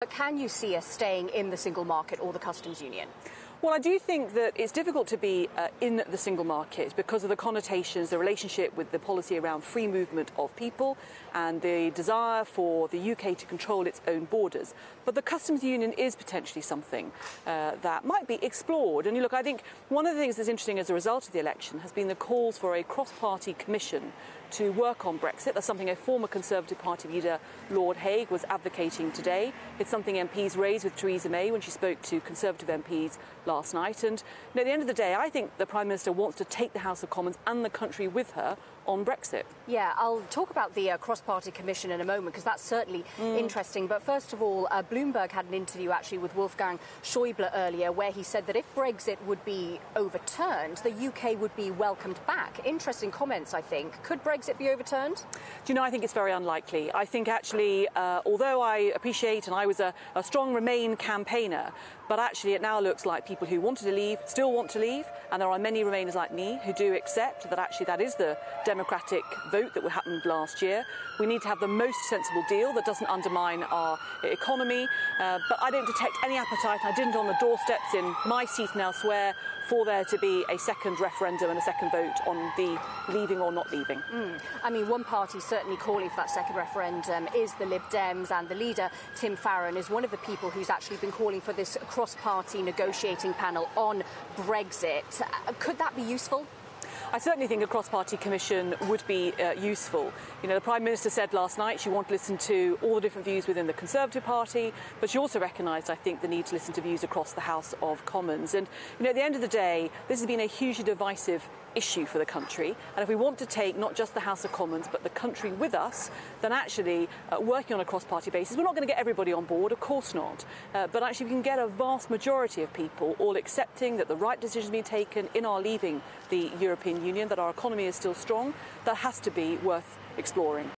But can you see us staying in the single market or the customs union? Well, I do think that it's difficult to be in the single market because of the connotations, the relationship with the policy around free movement of people and the desire for the UK to control its own borders. But the customs union is potentially something that might be explored. And look, I think one of the things that's interesting as a result of the election has been the calls for a cross-party commission to work on Brexit. That's something a former Conservative Party leader, Lord Cehic, was advocating today. It's something MPs raised with Theresa May when she spoke to Conservative MPs last night. And at the end of the day, I think the Prime Minister wants to take the House of Commons and the country with her on Brexit. Yeah, I'll talk about the cross-party commission in a moment because that's certainly interesting. But first of all, Bloomberg had an interview actually with Wolfgang Schäuble earlier where he said that if Brexit would be overturned, the UK would be welcomed back. Interesting comments, I think. Could Brexit be overturned? Do you know, I think it's very unlikely. I think actually, although I appreciate and I was a strong Remain campaigner, but actually it now looks like people who wanted to leave still want to leave, and there are many Remainers like me who do accept that actually that is the democratic vote that happened last year. We need to have the most sensible deal that doesn't undermine our economy, but I don't detect any appetite, and I didn't on the doorsteps in my seat and elsewhere, for there to be a second referendum and a second vote on the leaving or not leaving. I mean, one party certainly calling for that second referendum is the Lib Dems, and the leader, Tim Farron, is one of the people who's actually been calling for this cross-party negotiating panel on Brexit. Could that be useful? I certainly think a cross-party commission would be useful. You know, the Prime Minister said last night she wanted to listen to all the different views within the Conservative Party, but she also recognised, I think, the need to listen to views across the House of Commons. And, you know, at the end of the day, this has been a hugely divisive issue for the country. And if we want to take not just the House of Commons, but the country with us, then actually working on a cross-party basis, we're not going to get everybody on board, of course not. But actually we can get a vast majority of people all accepting that the right decision has been taken in our leaving the European Union, that our economy is still strong. That has to be worth exploring.